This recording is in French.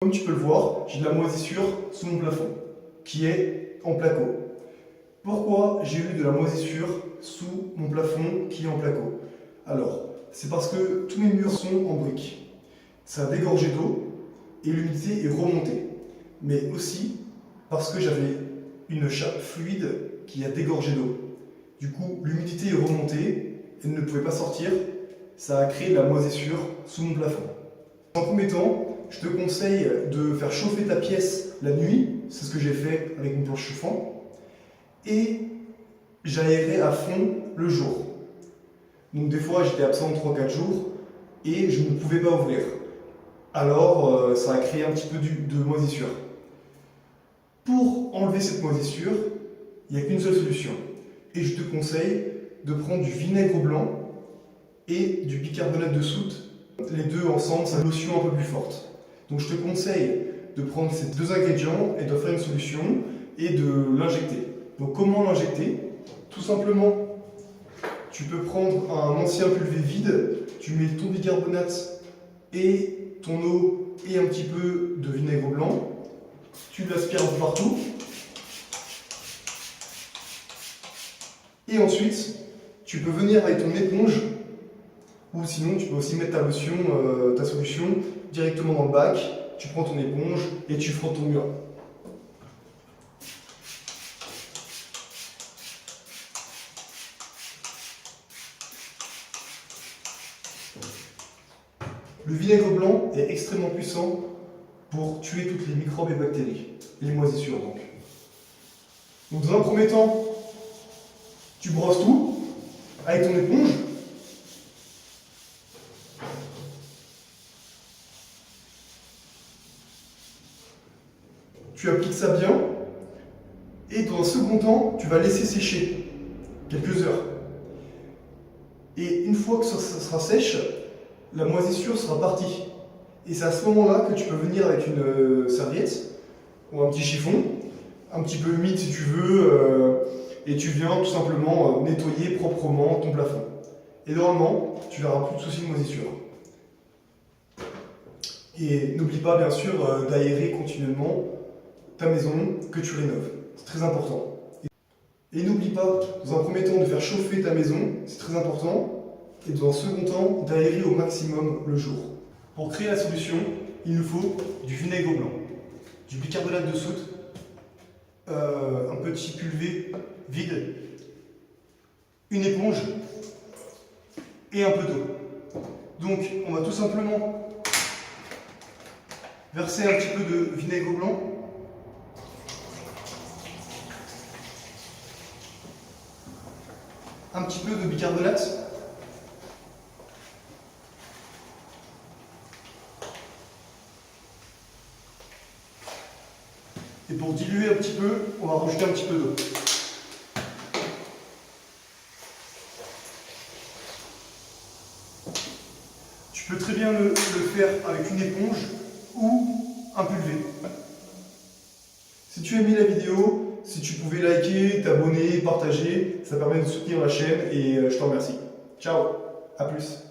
Comme tu peux le voir, j'ai de la moisissure sous mon plafond, qui est en placo. Pourquoi j'ai eu de la moisissure sous mon plafond qui est en placo? Alors, c'est parce que tous mes murs sont en briques. Ça a dégorgé d'eau et l'humidité est remontée. Mais aussi parce que j'avais une chape fluide qui a dégorgé d'eau. Du coup, l'humidité est remontée, elle ne pouvait pas sortir. Ça a créé de la moisissure sous mon plafond. En premier temps, je te conseille de faire chauffer ta pièce la nuit, c'est ce que j'ai fait avec mon planche chauffant, et j'aérais à fond le jour. Donc des fois j'étais absent 3-4 jours et je ne pouvais pas ouvrir. Alors ça a créé un petit peu de moisissure. Pour enlever cette moisissure, il n'y a qu'une seule solution. Et je te conseille de prendre du vinaigre blanc et du bicarbonate de soude. Les deux ensemble, c'est une lotion un peu plus forte. Donc je te conseille de prendre ces deux ingrédients et de faire une solution et de l'injecter. Donc comment l'injecter? Tout simplement, tu peux prendre un ancien pulvé vide, tu mets ton bicarbonate et ton eau et un petit peu de vinaigre blanc, tu l'aspires un peu partout. Et ensuite, tu peux venir avec ton éponge, ou sinon tu peux aussi mettre ta lotion, ta solution directement dans le bac, tu prends ton éponge et tu frottes ton mur. Le vinaigre blanc est extrêmement puissant pour tuer toutes les microbes et bactéries, les moisissures donc. Donc dans un premier temps, tu brosses tout avec ton éponge. Tu appliques ça bien et dans un second temps, tu vas laisser sécher quelques heures. Et une fois que ça sera sèche, la moisissure sera partie. Et c'est à ce moment-là que tu peux venir avec une serviette ou un petit chiffon, un petit peu humide si tu veux, et tu viens tout simplement nettoyer proprement ton plafond. Et normalement, tu n'auras plus de soucis de moisissure. Et n'oublie pas bien sûr d'aérer continuellement ta maison que tu rénoves. C'est très important. Et n'oublie pas, dans un premier temps, de faire chauffer ta maison, c'est très important. Et dans un second temps, d'aérer au maximum le jour. Pour créer la solution, il nous faut du vinaigre blanc, du bicarbonate de soude, un petit pulvé vide, une éponge et un peu d'eau. Donc, on va tout simplement verser un petit peu de vinaigre blanc. Un petit peu de bicarbonate. Et pour diluer un petit peu, on va rajouter un petit peu d'eau. Tu peux très bien le faire avec une éponge ou un pulvé. Si tu as aimé la vidéo, si tu pouvais liker, t'abonner, partager, ça permet de soutenir la chaîne et je te remercie. Ciao, à plus.